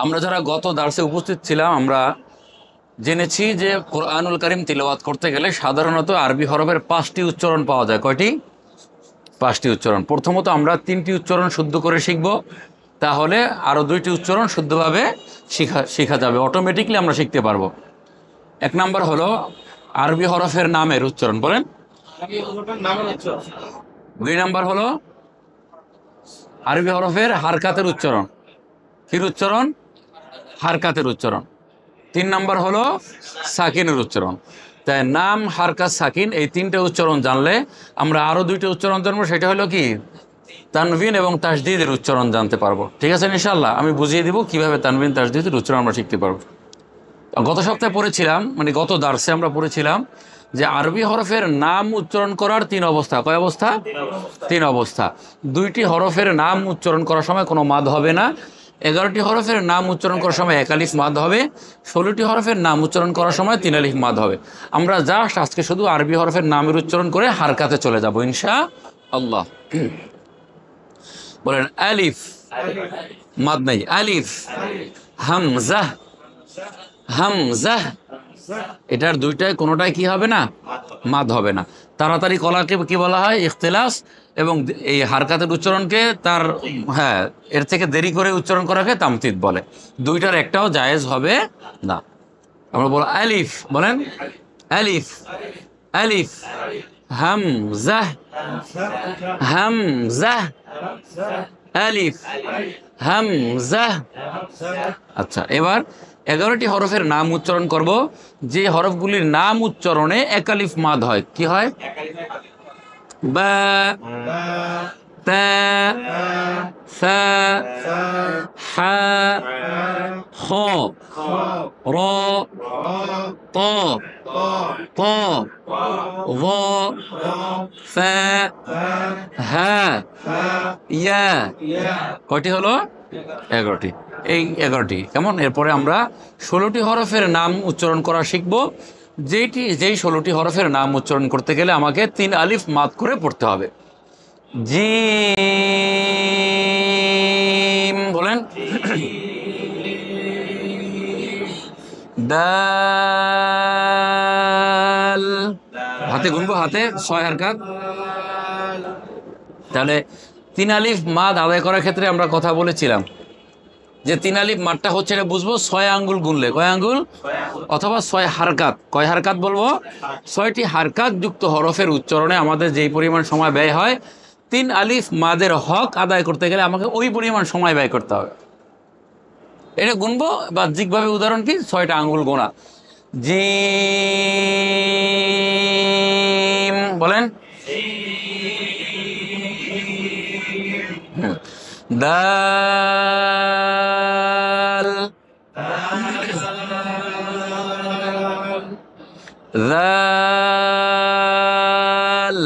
আমরা যারা গত দার্সে উপস্থিত ছিলাম আমরা জেনেছি যে কোরআনুল কারীম তিলাওয়াত করতে গেলে সাধারণত আরবি হরফের 5টি উচ্চারণ পাওয়া যায়। কয়টি? 5টি উচ্চারণ। প্রথমত আমরা 3টি উচ্চারণ শুদ্ধ করে শিখব, তাহলে আরও 2টি উচ্চারণ শুদ্ধভাবে শেখা যাবে, অটোমেটিকলি আমরা শিখতে পারবো। এক নাম্বার হলো আরবি হরফের নামের উচ্চারণ, বলেন। 2 নাম্বার হলো আরবি হরফের হারকাতের উচ্চারণ। কির উচ্চারণ? হারকাতের উচ্চারণ। 3 নাম্বার হলো সাকিনের উচ্চারণ। তাই নাম, হারকাত, সাকিন এই 3টে উচ্চারণ জানলে আমরা আরও 2টি উচ্চারণ জানবো, সেটা হলো কি তানভিন এবং তাসদীদের উচ্চারণ জানতে পারবো। ঠিক আছে ইনশাআল্লাহ, আমি বুঝিয়ে দিব কিভাবে তানভিন তাসদীদের উচ্চারণ আমরা শিখতে পারবো। গত সপ্তাহে পড়েছিলাম, মানে গত দার্সে আমরা পড়েছিলাম যে আরবি হরফের নাম উচ্চারণ করার 3 অবস্থা। কয় অবস্থা? 3 অবস্থা। 2টি হরফের নাম উচ্চারণ করার সময় কোনো মাদ হবে না, 11টি হরফের নাম উচ্চারণ করার সময় 1 আলিফ মাদ হবে, 16টি হরফের নাম উচ্চারণ করার সময় 3 আলিফ মাদ হবে। আমরা জাস্ট আজকে শুধু আরবি হরফের নামের উচ্চারণ করে হারকাতে চলে যাব ইনশাআল্লাহ। বলেন আলিফ, মাদ নাই, আলিফ। হামজা, হামজা, এটার 2টায় কোনোটাই কি হবে না? মাদ হবে না। তাড়াতাড়ি কলাকে কি বলা হয়? ইখতিলাস। এবং এই হারকাতের উচ্চারণকে তার এর থেকে দেরি করে উচ্চারণ করাকে তামতিদ বলে। 2টার একটাও জায়েজ হবে না। আমরা বলো আলিফ, বলেন আলিফ, আলিফ, হামজা, হামজা, আলিফ, হামজা। আচ্ছা, এবার 11টি হরফের নাম উচ্চারণ করব, যে হরফগুলির নাম উচ্চারণে 1 আলিফ মাদ হয়। কি হয়? বা, তা, সা, হা, খ, র, ত, ত, ظ, ফা, হা, ইয়া। কয়টি হলো? 11টি। এই 11টি কেমন? এরপরে আমরা 16টি হরফের নাম উচ্চারণ করা শিখব, যেই 16টি হরফের নাম উচ্চারণ করতে গেলে আমাকে 3 আলিফ মাদ করে পড়তে হবে। জিম, বলেন। দাল, হাতে গুনবো, হাতে 6 হারকাত। তাহলে 3 আলিফ মাদ আদায় করার ক্ষেত্রে আমরা কথা বলেছিলাম যে 3 আলিফ মাদটা হচ্ছে, এটা বুঝবো 6 আঙ্গুল গুনলে। কয় আঙ্গুল? অথবা 6 হারকাত। কয় হারকাত বলবো? 6টি হারকাত যুক্ত হরফের উচ্চারণে আমাদের যেই পরিমাণ সময় ব্যয় হয়, 3 আলিফ মাদের হক আদায় করতে গেলে আমাকে ওই পরিমাণ সময় ব্যয় করতে হবে। এটা গুনবো, বাহ্যিকভাবে উদাহরণ কি? 6টা আঙ্গুল গোনা। জিম, বলেন। দাল, দাল,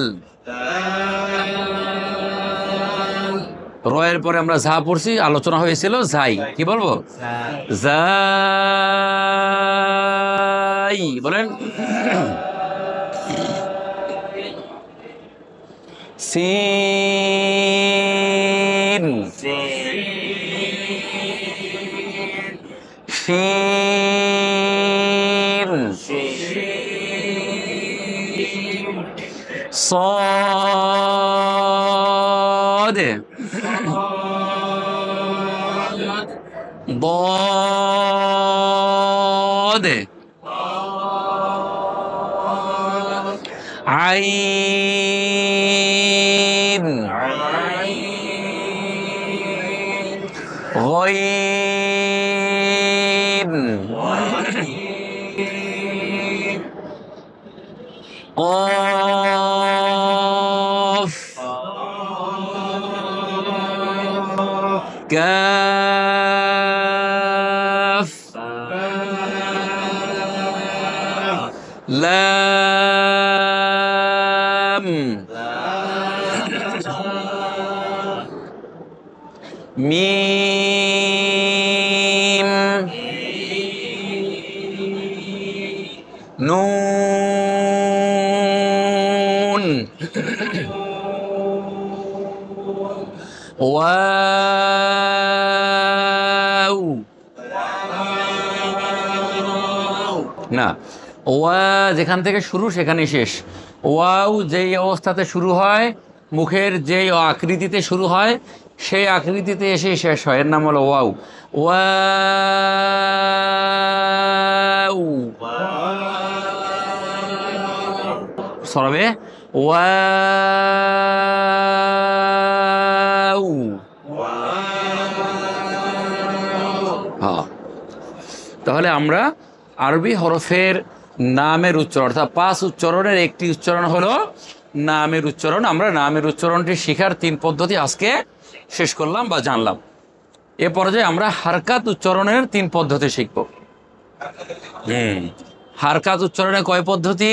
রয়ের পরে আমরা ঝা পড়ছি, আলোচনা হয়েছিল ঝাই। কি বলবো? জাই, বলেন। সিন, শিন, صاد، ضاد، عين، غين، قاف، كاف، لام، ميم، نون، واو، না, ওয়া যেখান থেকে শুরু সেখানেই শেষ। ওয়াও যেই অবস্থাতে শুরু হয়, মুখের যেই আকৃতিতে শুরু হয়, সেই আকৃতিতে এসেই শেষ হয়, এর নাম হলো ওয়াও। Wow সরাবে, wow. হ্যাঁ, তাহলে আমরা আরবি হরফের নামের উচ্চারণ অর্থাৎ 5 উচ্চারণের একটি উচ্চারণ হলো নামের উচ্চারণ। আমরা নামের উচ্চারণটি শেখার 3 পদ্ধতি আজকে শেষ করলাম বা জানলাম। এ পর্যায়ে আমরা হারকাত উচ্চারণের 3 পদ্ধতি শিখব। হারকাত উচ্চারণে কয় পদ্ধতি?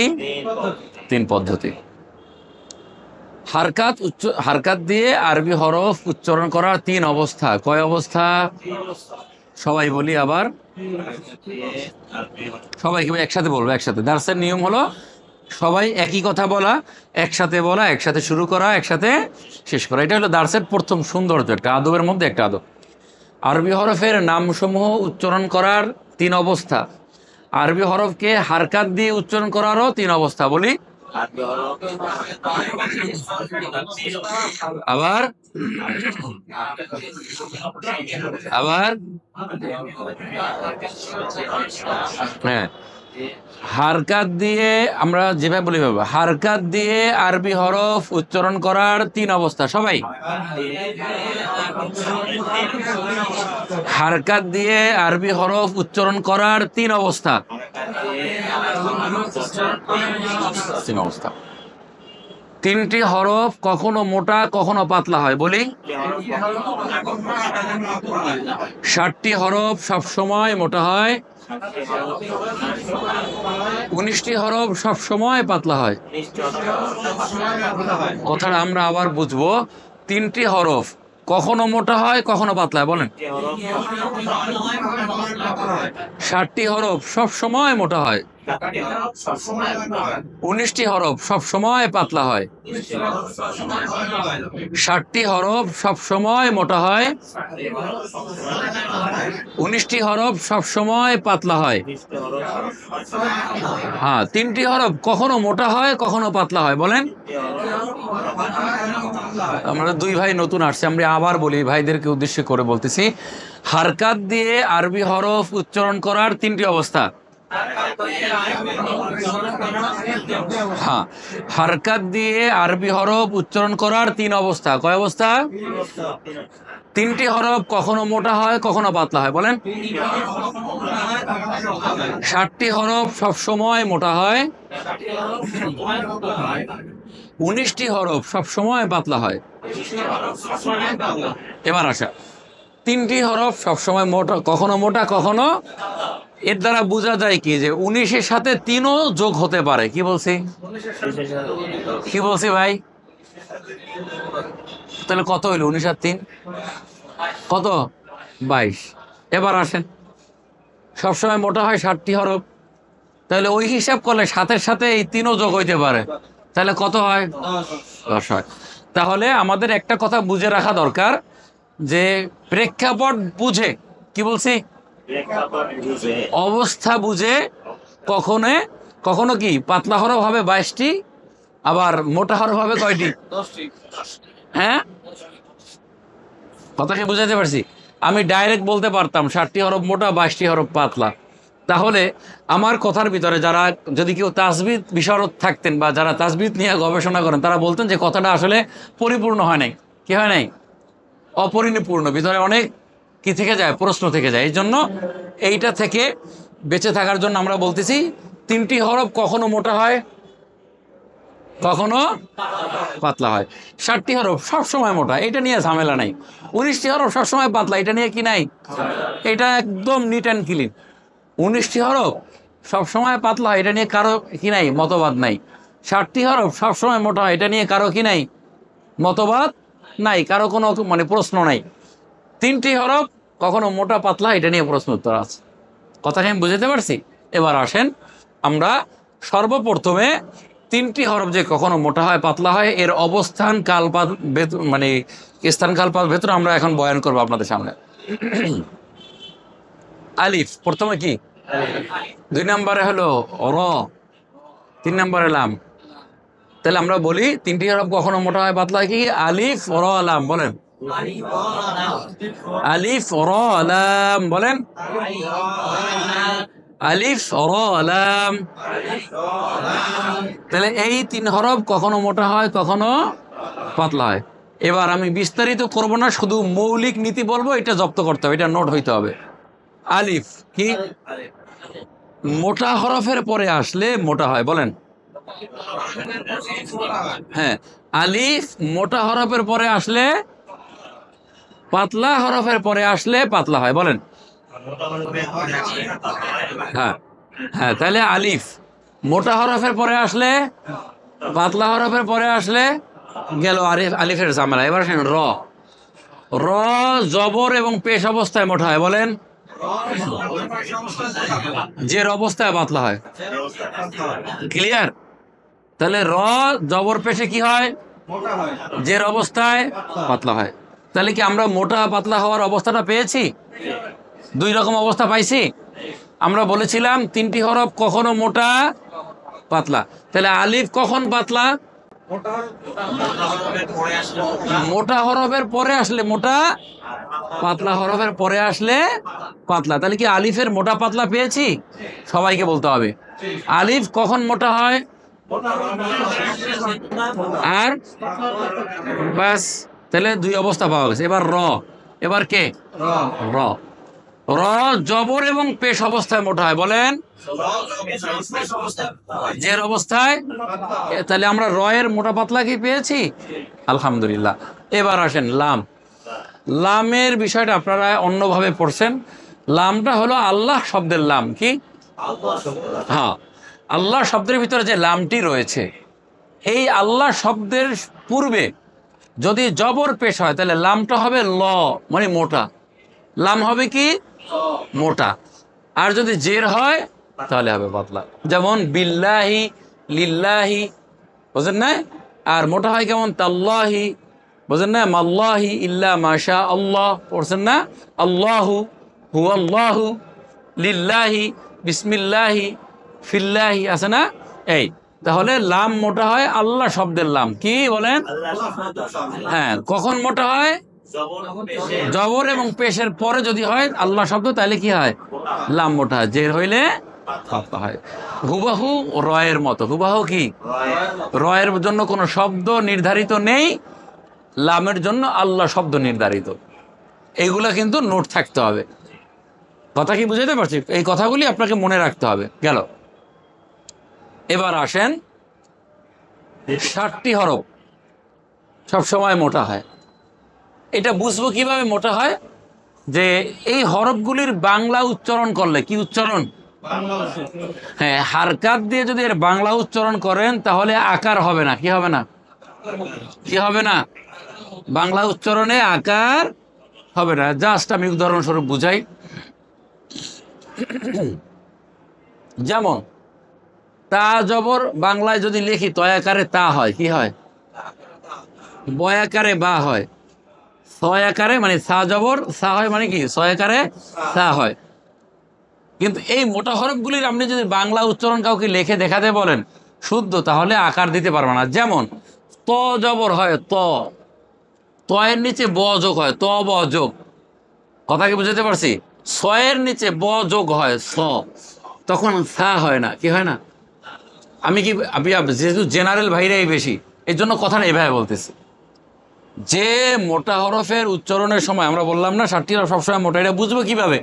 3 পদ্ধতি। হারকাত দিয়ে আরবি হরফ উচ্চারণ করার 3 অবস্থা। কয় অবস্থা? সবাই বলি আবার, সবাইকে একসাথে বলবো, একসাথে। দার্সের নিয়ম হলো সবাই একই কথা বলা, একসাথে বলা, একসাথে শুরু করা, একসাথে শেষ করা। এটা হলো দার্সের প্রথম সৌন্দর্য, একটা আদবের মধ্যে একটা আদব। আরবি হরফের নামসমূহ উচ্চারণ করার 3 অবস্থা। আরবি হরফকে হারকাত দিয়ে উচ্চারণ করারও 3 অবস্থা। বলি আবার আবার হ্যাঁ, হারকাত দিয়ে আমরা যেভাবে বলি, হারকাত দিয়ে আরবি হরফ উচ্চারণ করার 3 অবস্থা। সবাই হারকাত দিয়ে আরবি হরফ উচ্চারণ করার 3 অবস্থা। 3 অবস্থা। 3টি হরফ কখনো মোটা কখনো পাতলা হয়। বলি 60টি হরফ সবসময় মোটা হয়, 19টি হরফ সবসময় পাতলা হয়। কথাটা আমরা আবার বুঝবো। 3টি হরফ কখনো মোটা হয় কখনো পাতলা হয়। বলেন 60টি হরফ সবসময় মোটা হয়, 19টি হরফ সবসময় পাতলা হয়। 60টি হরফ সবসময় মোটা হয়, 19টি হরফ সবসময় পাতলা হয়। হ্যাঁ, 3টি হরফ কখনো মোটা হয় কখনো পাতলা হয়। বলেন আমরা 2 ভাই নতুন আসছে, আমরা আবার বলি, ভাইদেরকে উদ্দেশ্য করে বলতেছি। হারকাত দিয়ে আরবি হরফ উচ্চারণ করার 3টি অবস্থা। হ্যাঁ, হারকাত দিয়ে আরবি হরফ উচ্চারণ করার 3 অবস্থা। কয় অবস্থা? 3টি হরফ কখনো মোটা হয় কখনো পাতলা হয়। বলেন 60টি হরফ সবসময় মোটা হয়, 19টি হরফ সবসময় পাতলা হয়। এবার আসা, 3টি হরফ সবসময় মোটা, কখনো মোটা কখনো। এর দ্বারা বোঝা যায় কি যে 19-এর সাথে 3ও যোগ হতে পারে। কি বলছি? কি বলছি ভাই? তাহলে কত হইল? 19 আর 3 কত? 22। এবার আসেন, সবসময় মোটা হয় 60টি হরফ, তাহলে ওই হিসাব করলে 7-এর সাথে এই 3ও যোগ হইতে পারে, তাহলে কত হয়? 10 হয়। তাহলে আমাদের একটা কথা বুঝে রাখা দরকার যে প্রেক্ষাপট বুঝে, কি বলছি, অবস্থা বুঝে কখনো কি পাতলা হরফ হবে 22টি, আবার মোটা হরফ হবে কয়টি? 10টি। হ্যাঁ, কথা কি বুঝাতে পারছি? আমি ডাইরেক্ট বলতে পারতাম 60টি হরফ মোটা 22টি হরফ পাতলা। তাহলে আমার কথার ভিতরে যারা, যদি কেউ তাসবিদ বিশারদ থাকতেন বা যারা তাসবিদ নিয়ে গবেষণা করেন, তারা বলতেন যে কথাটা আসলে পরিপূর্ণ হয় নাই। কি হয় নাই? অপরিপূর্ণ, ভিতরে অনেক কি থেকে যায়, প্রশ্ন থেকে যায়। এই জন্য এইটা থেকে বেঁচে থাকার জন্য আমরা বলতেছি 3টি হরফ কখনো মোটা হয় কখনো পাতলা হয়। 60টি হরফ সবসময় মোটা, এটা নিয়ে ঝামেলা নাই। 19টি হরফ সবসময় পাতলা, এটা নিয়ে কি নাই, এটা একদম নিট অ্যান্ড ক্লিন। 19টি হরফ সবসময় পাতলা হয়, এটা নিয়ে কারো কি নাই, মতবাদ নাই। 60টি হরফ সবসময় মোটা হয়, এটা নিয়ে কারো কি নাই, মতবাদ নাই, কারো কোনো প্রশ্ন নাই। 3টি হরফ কখনো মোটা পাতলা, এটা নিয়ে প্রশ্ন উত্তর আছে। কথাটা আমি বুঝাতে পারছি? এবার আসেন, আমরা সর্বপ্রথমে 3টি হরফ যে কখনো মোটা হয় পাতলা হয়, এর অবস্থান কালপাত স্থান কালপাত ভেতরে আমরা এখন বয়ান করবো আপনাদের সামনে। আলিফ প্রথমে কি, 2 নম্বরে হলো র, 3 নম্বরে লাম। তাহলে আমরা বলি তিনটি হরফ কখনো মোটা হয় পাতলা হয় কি? আলিফ র লাম। বলেন আলিফ র লাম, বলেন আলিফ র লাম। তাহলে এই 3 হরফ কখনো মোটা হয় কখনো পাতলা হয়। এবার আমি বিস্তারিত করব না, শুধু মৌলিক নীতি বলবো, এটা জব্দ করতে হবে, এটা নোট হইতে হবে। আলিফ কি মোটা হরফের পরে আসলে মোটা হয়? বলেন হ্যাঁ, আলিফ মোটা হরফের পরে আসলে পাতলা, হরফের পরে আসলে পাতলা হয়। বলেন হ্যাঁ হ্যাঁ, তাহলে আলিফ মোটা হরফের পরে আসলে পাতলা, হরফের পরে আসলে গেল আলিফের ঝামেলা। এবার আসেন র। র জবর এবং পেশ অবস্থায় মোটা হয়। বলেন জের অবস্থায় পাতলা হয়। ক্লিয়ার? তাহলে র জবর পেশে কি হয়? জের অবস্থায় পাতলা হয়। তাহলে কি আমরা মোটা পাতলা হওয়ার অবস্থাটা পেয়েছি? 2 রকম অবস্থা পাইছি। আমরা বলেছিলাম 3টি হরফ কখনো মোটা পাতলা। তাহলে আলিফ কখন পাতলা? মোটা হরফের পরে আসলে মোটা, পাতলা হরফের পরে আসলে পাতলা। তাহলে কি আলিফের মোটা পাতলা পেয়েছি? সবাইকে বলতে হবে আলিফ কখন মোটা হয় আর বাস। তাহলে 2 অবস্থা পাওয়া গেছে। এবার র। এবার কে? র। র জবর এবং পেশ অবস্থায় মোটা হয়। বলেন জের অবস্থায়। তাহলে আমরা র এর মোটা পাতলা কি পেয়েছি? আলহামদুলিল্লাহ। এবার আসেন লাম। লামের বিষয়টা আপনারা অন্যভাবে পড়ছেন। লামটা হলো আল্লাহ শব্দের লাম। কি? হ্যাঁ, আল্লাহ শব্দের ভিতরে যে লামটি রয়েছে, এই আল্লাহ শব্দের পূর্বে যদি জবর পেশ হয় তাহলে লামটা হবে ল, মানে মোটা। লাম হবে কি? মোটা। আর যদি জের হয় তাহলে হবে পাতলা। যেমন বিল্লাহি, লিল্লাহি, বুঝেন না? আর মোটা হয় কেমন? তাল্লাহি, বুঝেন না? মাল্লাহি, ইল্লা মাশা আল্লাহ, পড়ছেন না? আল্লাহু, হু আল্লাহু, লিল্লাহি, বিসমিল্লাহি, ফিল্লাহি, আছে না? এই তাহলে লাম মোটা হয় আল্লাহ শব্দের লাম। কি বলেন? হ্যাঁ, কখন মোটা হয়? জবর এবং পেশের পরে যদি হয় আল্লাহ শব্দ, তাহলে কি হয়? লাম মোটা হয়। জের হইলে পাতলা হয়। হুবাহু রয়ের মতো। হুবাহু কি? রয়ের জন্য কোনো শব্দ নির্ধারিত নেই, লামের জন্য আল্লাহ শব্দ নির্ধারিত। এইগুলা কিন্তু নোট থাকতে হবে। কথা কি বুঝাইতে পারছি? এই কথাগুলি আপনাকে মনে রাখতে হবে। গেল। এবার আসেন 60টি হরফ সবসময় মোটা হয়। এটা বুঝবো কিভাবে মোটা হয়? যে এই হরফগুলির বাংলা উচ্চারণ করলে, কি উচ্চারণ? হ্যাঁ, হারকাত দিয়ে যদি এর বাংলা উচ্চারণ করেন তাহলে আকার হবে না। কি হবে না? কি হবে না? বাংলা উচ্চারণে আকার হবে না। জাস্ট আমি উদাহরণস্বরূপ বুঝাই। যেমন তা জবর বাংলায় যদি লিখি তয়াকারে তা হয়, কি হয়? বয়াকারে বা হয়। ছয়াকারে মানে সা জবর সা হয়, মানে কি? ছয়াকারে সা হয়। কিন্তু এই মোটা হরফগুলির আপনি যদি বাংলা উচ্চারণ কাউকে লিখে দেখাতে বলেন শুদ্ধ, তাহলে আকার দিতে পারবে না। যেমন ত জবর হয় ত, তয়ের নিচে ব যোগ হয়, ত ব যোগ। কথা কি বুঝতে পারছি? ছয়ের নিচে ব যোগ হয় স, তখন সা হয় না। কি হয় না? আমি কি যেহেতু জেনারেল ভাইরাই বেশি, এই জন্য কথাটা এভাবে বলতেছি। যে মোটা হরফের উচ্চারণের সময় আমরা বললাম না 60টি হরফ সবসময় মোটা, এটা বুঝবো কিভাবে?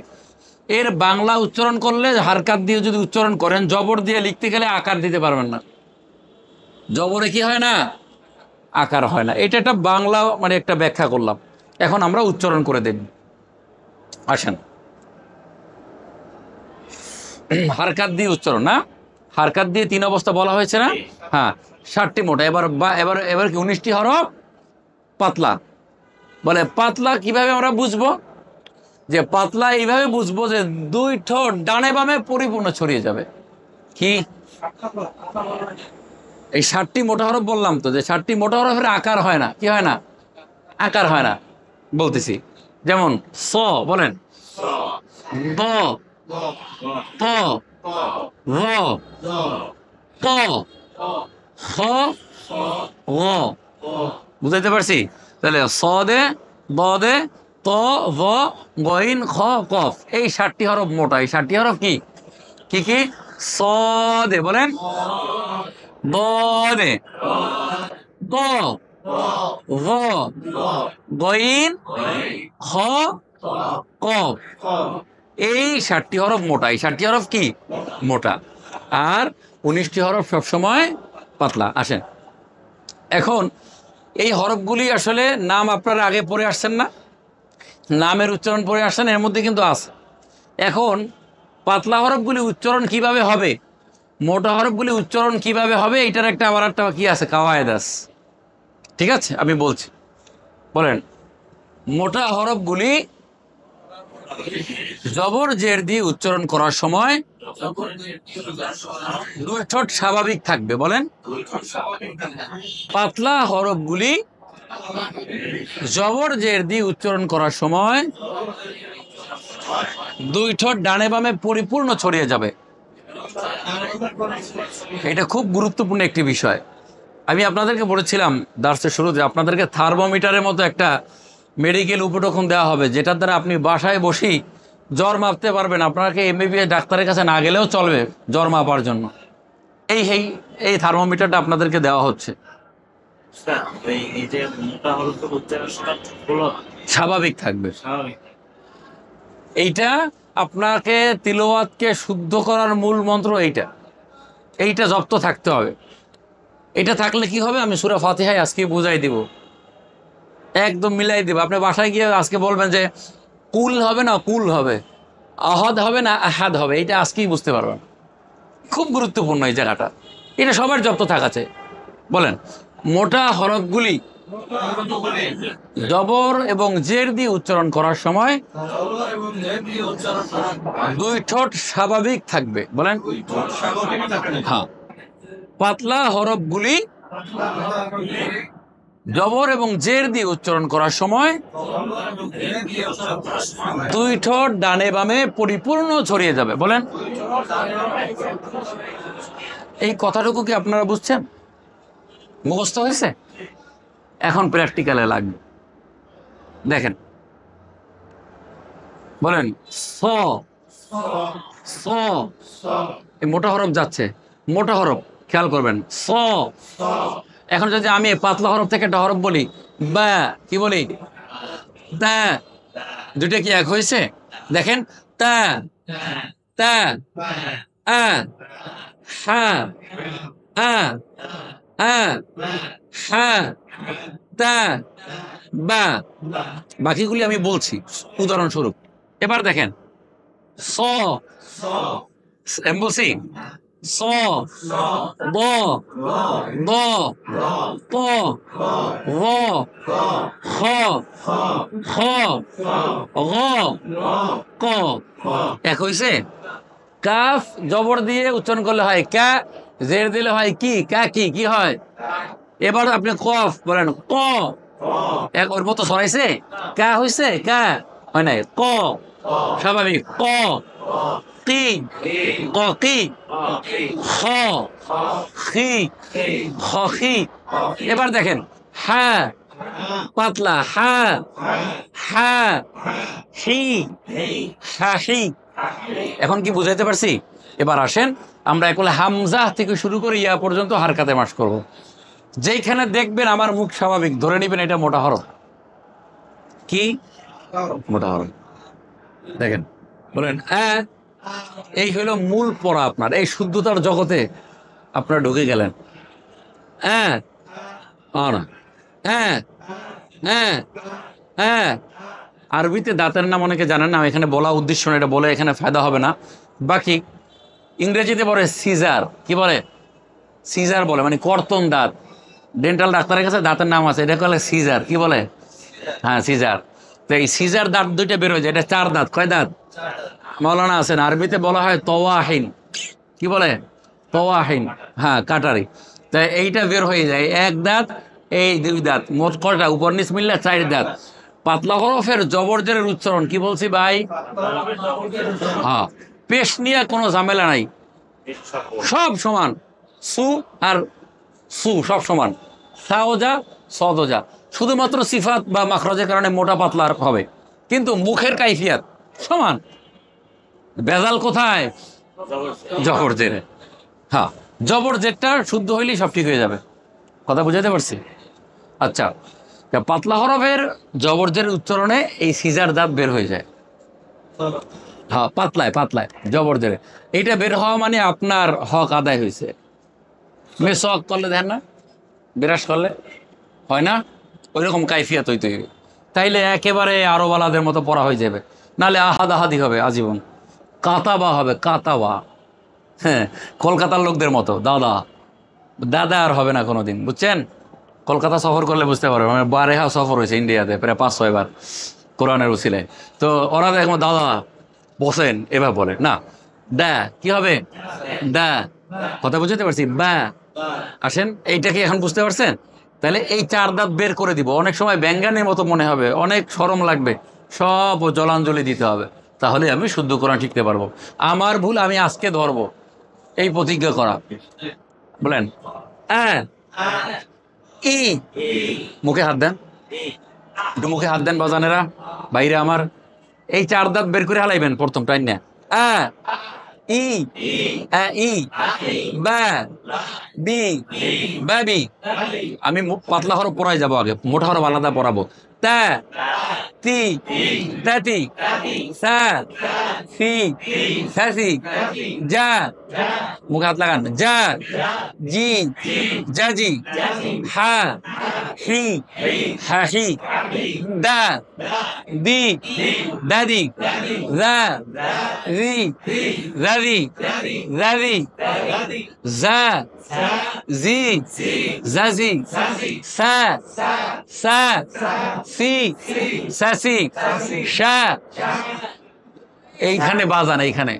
এর বাংলা উচ্চারণ করলে হারকাত দিয়ে যদি উচ্চারণ করেন, জবর দিয়ে লিখতে গেলে আকার দিতে পারবেন না। জবরে কি হয় না? আকার হয় না। এটা একটা বাংলা মানে একটা ব্যাখ্যা করলাম। এখন আমরা উচ্চারণ করে দেব। আসেন, হারকাত দিয়ে উচ্চারণ না, হারকাত দিয়ে 3 অবস্থা বলা হয়েছে না? হ্যাঁ, 60টি মোটা। এবার এবার এবার কি 19টি হরফ পাতলা। বলে পাতলা কিভাবে আমরা বুঝবো? যে পাতলা এইভাবে বুঝবো যে 2 ঠোঁট ডানে বামে পরিপূর্ণ ছড়িয়ে যাবে। কি? এই 60টি মোটা হরফ বললাম তো, যে 60টি মোটা হরফের আকার হয় না। কি হয় না? আকার হয় না। বলতেছি, যেমন স, বলেন দ, ত, র, ক, খ, গ। বুঝাইতে পারছি? তাহলে সদে, দদে, ত, ভ, গইন, খ, কফ, এই 7টি হরফ মোটা। এই 7টি হরফ কি কি কি? সদে বলেন, দদে, ত, ভ, গইন, খ, কফ, এই 7টি হরফ মোটা। এই 7টি হরফ কি মোটা, আর 19টি হরফ সবসময় পাতলা। আসেন এখন এই হরফগুলি আসলে নাম আপনারা আগে পড়ে আসছেন না, নামের উচ্চারণ পড়ে আসছেন, এর মধ্যে কিন্তু আছে। এখন পাতলা হরফগুলি উচ্চারণ কিভাবে হবে, মোটা হরফগুলি উচ্চারণ কিভাবে হবে, এটার একটা আবার একটা কি আছে, কাওয়ায়েদ আছে। ঠিক আছে, আমি বলছি, বলেন। মোটা হরফগুলি জবর জের দিয়ে উচ্চারণ করার সময় দুই ঠোঁট স্বাভাবিক থাকবে। বলেন, পাতলা হরফগুলি জবর জের দিয়ে উচ্চারণ করার সময় দুই ঠোঁট ডানে বামে পরিপূর্ণ ছড়িয়ে যাবে। এটা খুব গুরুত্বপূর্ণ একটি বিষয়। আমি আপনাদেরকে বলেছিলাম দার্সের শুরুতে, আপনাদেরকে থার্মোমিটারের মতো একটা মেডিকেল উপটোকন দেওয়া হবে, যেটার দ্বারা আপনি বাসায় বসেই জ্বর মাপতে পারবেন। আপনাকে এমবিবিএস ডাক্তারের কাছে না গেলেও চলবে জ্বর মাপার জন্য। এই এই এই থার্মোমিটারটা আপনাদেরকে দেওয়া হচ্ছে। স্বাভাবিক থাকবে। এইটা আপনাকে তিলাওয়াতকে শুদ্ধ করার মূল মন্ত্র। এইটা জব্দ থাকতে হবে। এটা থাকলে কি হবে, আমি সূরা ফাতিহায় আজকে বুঝাই দিব, একদম মিলাই দিব। আপনি বাসায় গিয়ে আজকে বলবেন যে কুল হবে না কুল হবে, আহাদ হবে না আহাদ হবে, এটা আজকেই বুঝতে পারবেন। খুব গুরুত্বপূর্ণ এই জায়গাটা, এটা সবার জব্দ থাকাছে। বলেন, মোটা হরফগুলি জবর এবং জের দিয়ে উচ্চারণ করার সময় দুই ঠোঁট স্বাভাবিক থাকবে। বলেন, হ্যাঁ। পাতলা হরফগুলি জবর এবং জের দিয়ে উচ্চারণ করার সময় দুই ঠোঁট ডানে বামে পরিপূর্ণ ছড়িয়ে যাবে। বলেন, এই কথাটুকু কি আপনারা বুঝছেন? মুখস্থ হয়েছে? এখন প্র্যাকটিক্যালে লাগবে। দেখেন, বলেন স, স, এই মোটা হরফ যাচ্ছে, মোটা হরফ খেয়াল করবেন, স। এখন যদি আমি পাতলা হরফ থেকে একটা হরফ বলি, বা, কি বলি, তা, দুইটা কি এক হয়েছে? দেখেন, তা, তা, আ, হা, আ, আ, হা, তা, বা। বাকিগুলি আমি বলছি উদাহরণস্বরূপ। এবার দেখেন, স, আমি বলছি স, দ, দ, ত, র, খ, খ, গ, ক। এক হয়েছে? কাফ জবর দিয়ে উচ্চারণ করলে হয় কা, জের দিলে হয় কি, কা কি, কি হয়? এবার আপনি কফ বলেন, ক, এক ওর মতো সরাইছে, কা হয়েছে, কা হয় নাই, ক স্বাভাবিক, ক, কি, ক কি, খ, খি, খ খি। এবার দেখেন, হা পাতলা, হা, হা, হি, হা হি। এখন কি বুঝাইতে পারছি? এবার আসেন আমরা একলে হামজা থেকে শুরু করে ইয়া পর্যন্ত হারকাতে মাস করব। যেইখানে দেখবেন আমার মুখ স্বাভাবিক, ধরে নেবেন এটা মোটা হরফ। কি মোটা হরফ? দেখেন, বলেন এই হলো মূল পড়া আপনার, এই শুদ্ধতার জগতে আপনারা ঢুকে গেলেন। আরবিতে দাঁতের নাম অনেকে জানেন না, এখানে বলা উদ্দেশ্য না, এটা বলে এখানে ফায়দা হবে না। বাকি ইংরেজিতে বলে সিজার, কি বলে? সিজার বলে, মানে কর্তন দাঁত। ডেন্টাল ডাক্তারের কাছে দাঁতের নাম আছে, এটা বলে সিজার, কি বলে? হ্যাঁ, সিজার। তো এই সিজার দাঁত দুইটা বের হয়ে যায়, এটা 4 দাঁত। কয় দাঁত? মৌলানা আছেন, আরবিতে বলা হয় তওয়াহিন, কি বলে? তওয়াহিন, হ্যাঁ, কাটারি। তাই এইটা বের হয়ে যায়, 1 দাঁত, এই 2 দাঁত, মোট কয়টা? উপর নিচ মিললে 4 দাঁত। পাতলা হরফের জবর জেরের উচ্চারণ কি বলছি ভাই? হ্যাঁ, পেশ নিয়ে কোনো ঝামেলা নাই, সব সমান, সু আর সু সব সমান, সাও যা সদও যা, শুধুমাত্র সিফাত বা মাখরাজের কারণে মোটা পাতলা হবে, কিন্তু মুখের কাইফিয়াত সমান। বেজাল কোথায়? জবর জেরে। হ্যাঁ, জবর জেরটা শুদ্ধ হইলেই সব ঠিক হয়ে যাবে। কথা বুঝাতে পারছি? আচ্ছা, পাতলা হরফের জবর জের উচ্চারণে এই সিজার দাঁত বের হয়ে যায়। হ্যাঁ, পাতলায় পাতলায় জবর জেরে এইটা বের হওয়া মানে আপনার হক আদায় হয়েছে। মেসওয়াক করলে দেখেন না, বিরাস করলে হয় না, ওইরকম কাইফিয়াত হইতে হইবে। তাইলে একেবারে আরবালাদের মতো পড়া হয়ে যাবে, নাহলে আহাদ আহাদি হবে আজীবন, কাতাবা হবে কাতাবা। হ্যাঁ, কলকাতার লোকদের মতো দাদা দাদা আর হবে না কোনোদিন, বুঝছেন? কলকাতা সফর করলে বুঝতে পারবেন, মানে বারেহা সফর হয়েছে ইন্ডিয়াতে প্রায় 5-6 বার কোরআনের উসিলায়। তো ওরা দেখো দাদা বসেন এবার বলে না, দা কি হবে, দা। কথা বুঝতে পারছি? বা আসেন, এইটা কি এখন বুঝতে পারছেন? তাহলে এই 4 দাঁত বের করে দিব। অনেক সময় ব্যাঙ্গানের মতো মনে হবে, অনেক শরম লাগবে, সব জলাঞ্জলি দিতে হবে, তাহলে আমি শুদ্ধ কোরআন শিখতে পারবো। আমার ভুল, আমি আজকে ধরবো, এই প্রতিজ্ঞা করা। বলেন ই, মুখে হাত দেন, একটু মুখে হাত দেন বাজানেরা, বাইরে আমার। এই 4 দাঁত বের করে হালাইবেন প্রথম টাইম না। ই ই বা বি বাবি। আমি পাতলা হরফ পড়াই যাব, আগে মোটা হরফ আলাদা পড়াবো। তা তি তাতি, সা সি সাসি, যা মুখে হাত লাগান, যা জি জাজি, হা হি হাসি, দা দি দাদি, রা রি রারি রারি, জা জি জাজি, সা সা সি সাসি, শা। এইখানে বাজান, এইখানে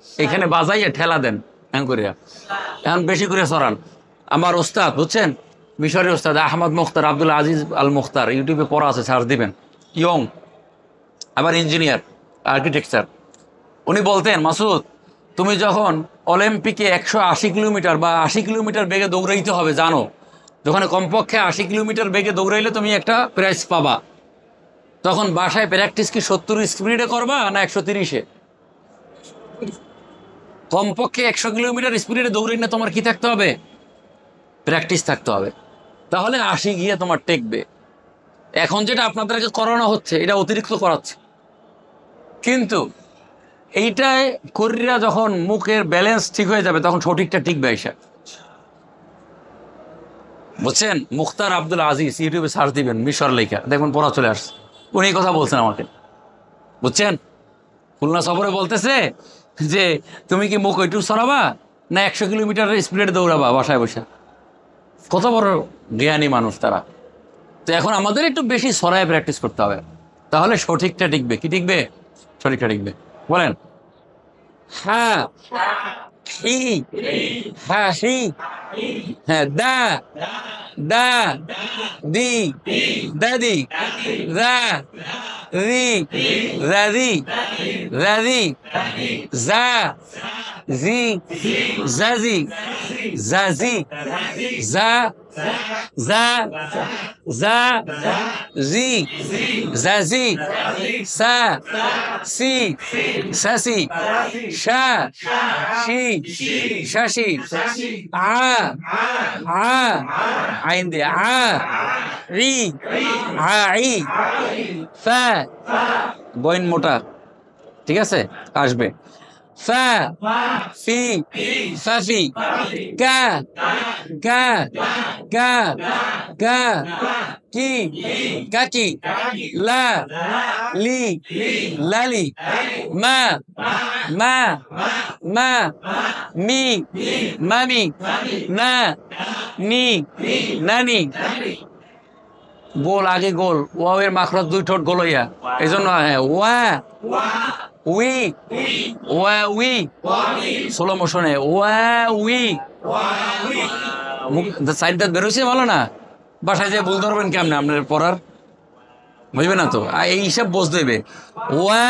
এইখানে বাজাইয়া ঠেলা দেন এমন করিয়া, এখন বেশি করে সরান। আমার ওস্তাদ বুঝছেন, মিশরের ওস্তাদ আহমদ মুখতার, আব্দুল আজিজ আল মুখতার, ইউটিউবে পড়া আছে, সার্চ দিবেন, ইয়ং, আবার ইঞ্জিনিয়ার আর্কিটেকচার। উনি বলতেন, মাসুদ তুমি যখন অলিম্পিকে 180 কিলোমিটার বা 80 কিলোমিটার বেগে দৌড়াইতে হবে, জানো যখন কমপক্ষে 80 কিলোমিটার বেগে দৌড়াইলে তুমি একটা প্রাইজ পাবা, তখন বাসায় প্র্যাকটিস কি 70 স্পিডে করবা না 130-এ? কমপক্ষে 100 কিলোমিটার স্পিডে দৌড়াই না, তোমার কি থাকতে হবে? প্র্যাকটিস থাকতে হবে, তাহলে 80 গিয়ে তোমার টেকবে। এখন যেটা আপনাদেরকে করানো হচ্ছে এটা অতিরিক্ত করাচ্ছে, কিন্তু এইটাই করিরা যখন মুখের ব্যালেন্স ঠিক হয়ে যাবে তখন সঠিকটা টিকবে এসে, বুঝছেন? মুখতার আব্দুল আজিজ, ইউটিউবে সার্চ দিবেন, মিশর লেখা দেখবেন পড়া চলে আসছে। উনি কথা বলছেন আমাকে, বুঝছেন? খুলনা সফরে বলতেছে যে তুমি কি মুখ ওইটুকু সরাবা না 100 কিলোমিটার স্পিডে দৌড়াবা বাসায় বসে। কত বড় জ্ঞানী মানুষ তারা। তো এখন আমাদের একটু বেশি সরায় প্র্যাকটিস করতে হবে, তাহলে সঠিকটা টিকবে। কি টিকবে? সঠিকটা টিকবে। বলেন হ্যাঁ হি হ্যাঁ হি, হ্যাঁ দা দা দি দাদি, রা রি রারি রারি, জা জি জাজি জাজি, জা জা জা জি জাজি, সা সি সাসি, শা শি শাসি, আ আ আইন দে, আ রি আই, ফা বইন মোটা, ঠিক আছে, আসবে। ফা ফি ফাফি, কা কা কা কা, কি কাকি, লা লি লালি, মা মা মা, মি মামি, না নি নানি। গোল আগে গোল, ওয়াওয়ের মাখরাজ 2 ঠোঁট গোল হইয়া, এই জন্য হ্যাঁ ওয়া উই, ওয়া উই, স্লো মোশনে ওয়া উই। সাইডটা বেরোছে ভালো না, বাসায় যে ভুল ধরবেন কেমনে আপনার পড়ার, বুঝবে না তো, এই হিসাব বুঝতে হবে। ওয়া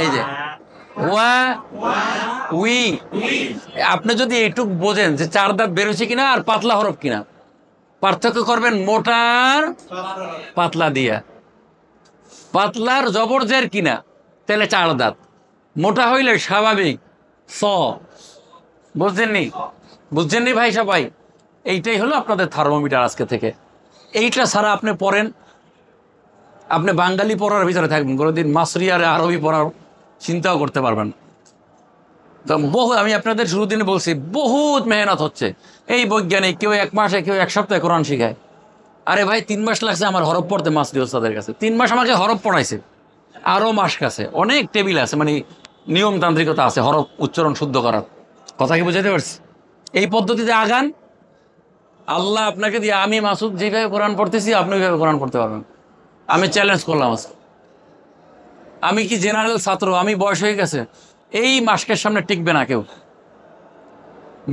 এই যে ওয়া উই। আপনি যদি এইটুক বোঝেন যে 4 দাঁত বেরোছে কিনা আর পাতলা হরফ কিনা, পার্থক্য করবেন মোটার পাতলা দিয়া। পাতলার জবরজের কিনা, তাহলে 4 দাঁত। মোটা হইলে স্বাভাবিক স। বুঝছেননি? বুঝছেননি ভাই সবাই? এইটাই হলো আপনাদের থার্মোমিটার আজকে থেকে। এইটা ছাড়া আপনি পড়েন, আপনি বাঙালি পড়ার ভিতরে থাকবেন, কোনোদিন মাসরি আর আরবি পড়ার চিন্তাও করতে পারবেন। তো আমি আপনাদের শুরু দিনে বলছি, বহুত মেহনত হচ্ছে। এই বৈজ্ঞানিক কেউ 1 মাসে, কেউ 1 সপ্তাহে কোরআন শিখায়। আরে ভাই 3 মাস লাগছে আমার হরফ পড়তে মাসরি ওস্তাদের কাছে। 3 মাস আমাকে হরফ পড়াইছে। আরও মাস কাছে অনেক টেবিল আছে, মানে নিয়মতান্ত্রিকতা আছে হরফ উচ্চারণ শুদ্ধ করার। কথা কি বুঝাতে পারছি? এই পদ্ধতিতে আগান, আল্লাহ আপনাকে দিয়ে, আমি মাসুদ যেভাবে কোরআন পড়তেছি আপনি ওইভাবে কোরআন পড়তে পারবেন। আমি চ্যালেঞ্জ করলাম আজকে। আমি কি জেনারেল ছাত্র, আমি বয়স হয়ে গেছে, এই মাস্কের সামনে টিকবে না কেউ।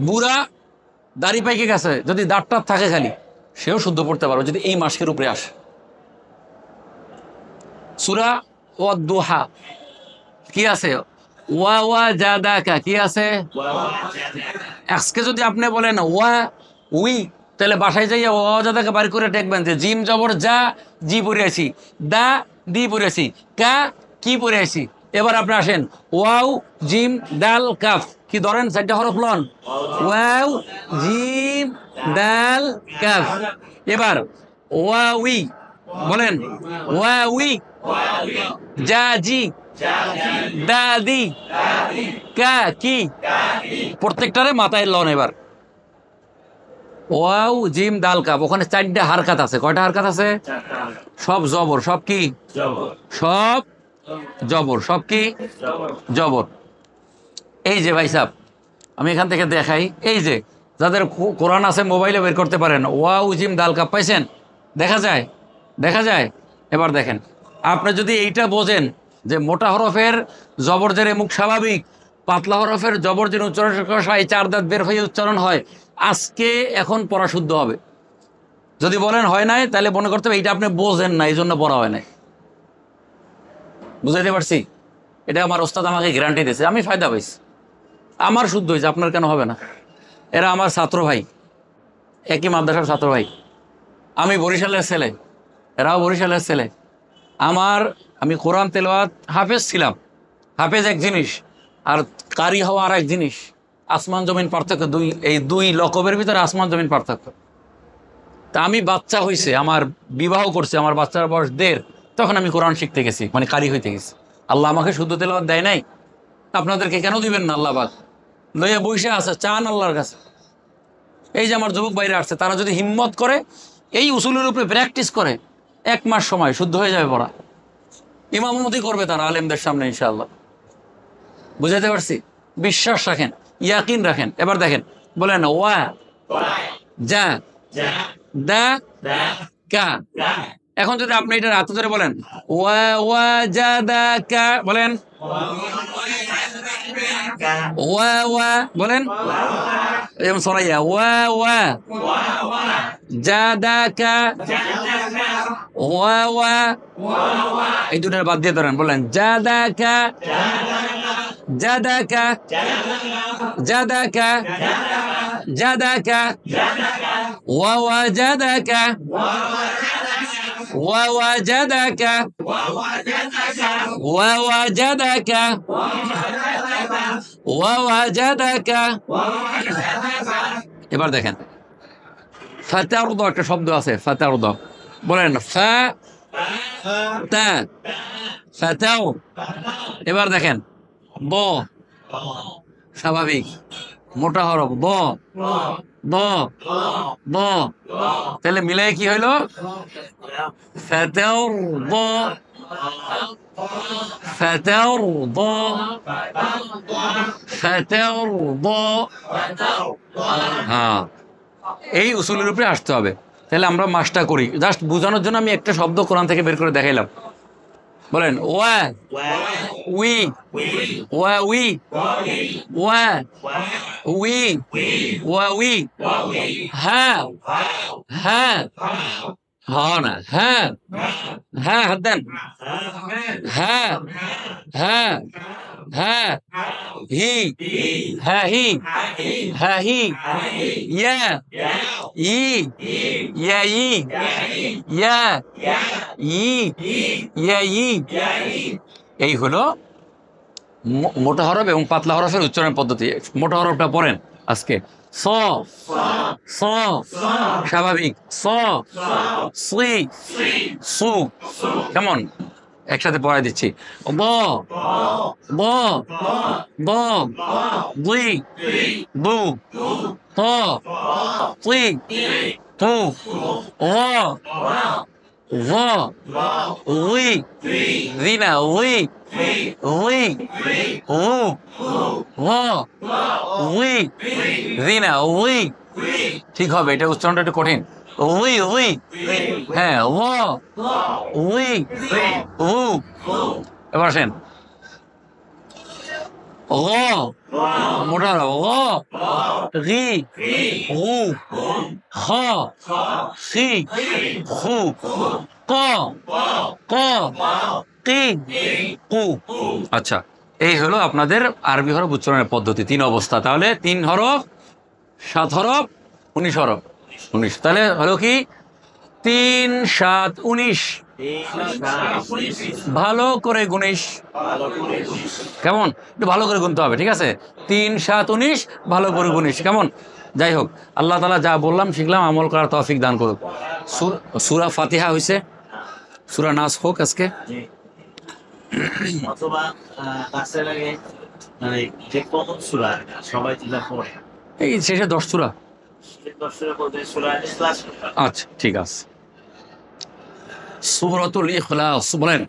বুড়া দাড়ি পাইকে গেছে, যদি দাঁতটা থাকে খালি, সেও শুদ্ধ পড়তে পারবে যদি এই মাস্কের উপরে আসে। সূরা ওয়াদ-দুহা কি আছে? ওয়া ওয়া জাদাকা কি আছে? আজকে যদি আপনি বলেন ওয়া উই, তাহলে বাসায় যাইয়া ওয়া জাদাকা বাড়ি করে দেখবেন যে জিম জবর যা, জি পড়ে আছি, দা দি পড়ে আছি, কা কি পড়ে আছি। এবার আপনি আসেন, ওয়াও জিম দাল কাফ, কি ধরেন 4টা হরফ লন, ওয়াও জিম দাল কাফ। এবার ওয়া উই বলেন, ওয়া উই যা জি দাদি কা কি, প্রত্যেকটারে মাথায় লন। এবার ওয়াও জিম দাল কাপ, ওখানে 4টা হারকাত আছে। কয়টা হারকাত আছে? সব জবর। সব কি? সব জবর। সব কি? জবর। এই যে ভাই সাহেব, আমি এখান থেকে দেখাই, এই যে যাদের কোরআন আছে মোবাইলে বের করতে পারেন, ওয়াও জিম দাল কাপ পাইছেন? দেখা যায়? দেখা যায়? এবার দেখেন, আপনি যদি এইটা বোঝেন যে মোটা হরফের জবরজের মুখ স্বাভাবিক, পাতলা হরফের জবরজের উচ্চারণ এই 4 দাঁত বের হয়ে উচ্চারণ হয়, আজকে এখন পড়া শুদ্ধ হবে। যদি বলেন হয় নাই, তাহলে মনে করতে হবে এইটা আপনি বোঝেন না, এই জন্য পড়া হয় নাই। বুঝাইতে পারছি? এটা আমার ওস্তাদ আমাকে গ্যারান্টি দিয়েছে, আমি ফায়দা পাইছি। আমার শুদ্ধ হয়েছে, আপনার কেন হবে না? এরা আমার ছাত্র ভাই, একই মাদ্রাসার ছাত্র ভাই। আমি বরিশালের ছেলে, এরাও বরিশালের ছেলে। আমি কোরআন তেলাওয়াত হাফেজ ছিলাম। হাফেজ এক জিনিস, আর কারি হওয়া আর এক জিনিস। আসমান জমিন পার্থক্য। এই দুই লকবের ভিতরে আসমান জমিন পার্থক্য। তা আমি বাচ্চা হয়েছে, আমার বিবাহ করছে, আমার বাচ্চার বয়স 1.5, তখন আমি কোরআন শিখতে গেছি, মানে কারি হইতে গেছি। আল্লাহ আমাকে শুদ্ধ তেলাওয়াত দেয় নাই, আপনাদেরকে কেন দিবেন না? আল্লাহ পাক লইয়া বইসা আছে, চান আল্লাহর কাছে। এই যে আমার যুবক বাইরে আসছে, তারা যদি হিম্মত করে, এই উসুলের উপরে প্র্যাকটিস করে, 1 মাস সময় শুদ্ধ হয়ে যাবে পড়া। ইমামতি করবে তারা আলেমদের সামনে ইনশাআল্লাহ। বুঝাইতে পারছি? বিশ্বাস রাখেন, ইয়াকিন রাখেন। এবার দেখেন, বলেন ওয়া যা দা কা। এখন যদি আপনি এটা রাত ধরে বলেন, ওয়া ওয়া যা দা কা, বলেন ওয়া ওয়া, বলেন এরকম সরাইয়া, ওয়া ওয়া যা দা কা, ওয়া ওয়া, এই দুটার বাদ দিয়ে ধরেন, বলেন যা দা কা, জাদাকা জাদাকা জাদাকা, ওয়া ওয়া জাদাকা ওয়া ওয়া জাদাকা ওয়া ওয়া জাদাকা ওয়া ওয়া জাদাকা। এবার দেখেন, ফাতারদ একটা শব্দ আছে, ফাতারদ, বলেন ফা তা ফাতাও। এবার দেখেন, ব স্বাভাবিক মোটা হরফ, ব ব ব, তাহলে মিলাই কি হইল? ফাতাও ব ফাতাও ব ফাতাও ব। হ্যাঁ, এই উসুলের উপরে আসতে হবে। তাহলে আমরা মাসটা করি, জাস্ট বোঝানোর জন্য আমি একটা শব্দ কোরআন থেকে বের করে দেখাইলাম। বলেন ওয়া উই, ওয়া উই, ওয়া উই, ওয়া উই, হ্যাঁ হ্যাঁ হ্যাঁ না, হ্যাঁ হ্যাঁ, হাত দেন। হ্যাঁ হ্যাঁ হ্যাঁ, হি, হ্যাঁ হি, হ্যাঁ হি, ইয়া, ই, ইয়া ই, ইয়া, ই, ইয়া ই। এই হলো মোটা হরফ এবং পাতলা হরফের উচ্চারণ পদ্ধতি। মোটা হরফটা পড়েন আজকে। স, স, স্বাভাবিক। স, সি, সু। কেমন? একসাথে পড়াই দিচ্ছি। ব, ব, ব, দুই, দু, ত, তুই, তু, ও, ভ, উই, রিনা, উই, উই, উ, ভ, উই, রিনা, উই। ঠিক হবে, এটা উচ্চারণটা একটু কঠিন। উই, উই, হ্যাঁ, ও, উই, উ। এবার আসেন। গ, মোটা গ, রি, উ, খ, সি, খু, ক, ক, কি, কু। আচ্ছা, এই হলো আপনাদের আরবি হরফ উচ্চারণের পদ্ধতি। 3 অবস্থা। তাহলে 3 হরফ, 7 হরফ, 19 হরফ। 19 তাহলে হলো কি 3, 7, 19। ভালো করে গুনিস। কেমন? একটু ভালো করে গুনতে হবে, ঠিক আছে? 3, 7, 19 ভালো করে গুনিস। কেমন? যাই হোক, আল্লাহ তাআলা যা বললাম শিখলাম, আমল করার তৌফিক দান করুক। সূরা ফাতিহা হইছে, সূরা নাস হোক আজকে। অথবা নাসের আগে মানে যে কোন সূরা সবাই যেটা পড়ে এই শেষে 10 সূরা। সেই 10 সূরা বলতে সূরা ইখলাস। আচ্ছা, ঠিক আছে। সূরাতুল ইখলাস বলেন।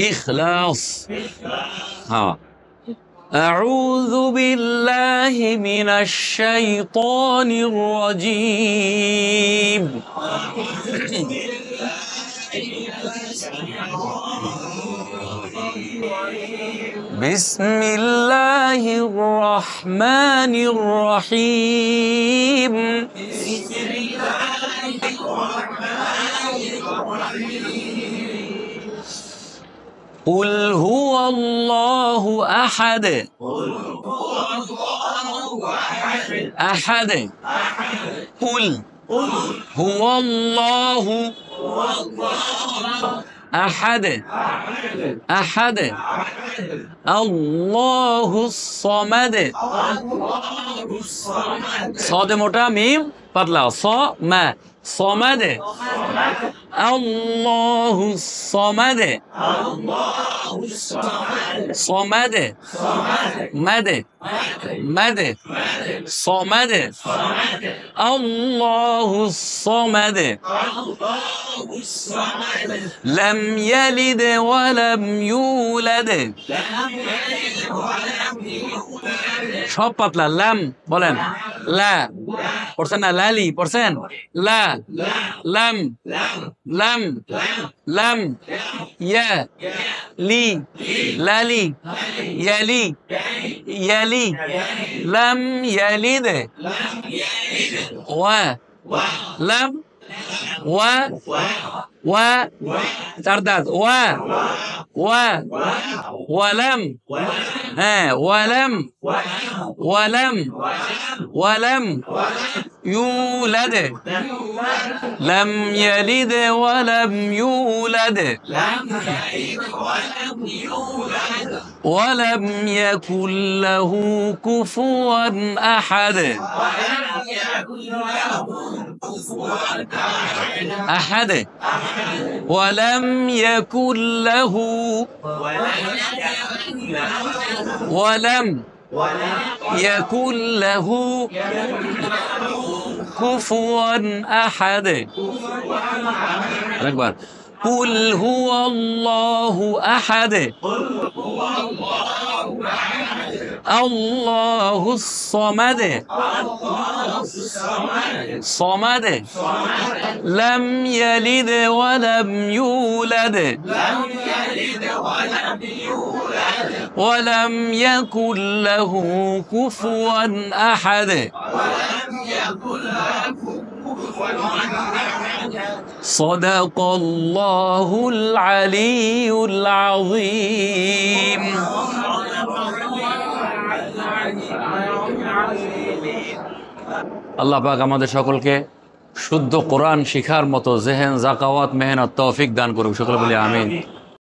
ইখলাস। হ্যাঁ। أعوذ بالله من الشيطان الرجيم. بسم الله الرحمن الرحيم. قل هو الله أحد. أحد. قل هو الله أحد. أحد. الله الصمد. صاد موٹا ميم پتلا صمد. صمد. الله الصمد. صمد. مد. مد. صمد. الله الصمد. لم يلد ولم يولد. সব পাতলা। লাম বলেন। লা পড়ছেন না? লালি পড়ছেন? লা, লাম, লাম, লাম, ইয়া, লি, লালি, ইয়ালি, ইয়ালি, লাম ইয়ালিদ, ওয়া, লাম, ওয়া, ওয়া, চারদাত, ওয়া, ওয়া, ওয়ালাম, হ্যাঁ, ওয়ালাম, ওয়ালাম, ওয়ালাম يولد. لم يلد ولم يولد. ولم يكن له كفوا أحد. أحد. ولم يكن له ولم يكن له كفوا أحد. أكبر. قل هو الله أحد. الله الصمد. صمد. لم يلد ولم يولد. ولم يكن له كفوا أحد. সাদাকাল্লাহুল আলিয়্যুল আযীম। আল্লাহ পাক আমাদের সকলকে শুদ্ধ কোরআন শিখার মতো জেহেন, জাকাওয়াত, মেহনত, তৌফিক দান করুক। সকলে বলি আমিন।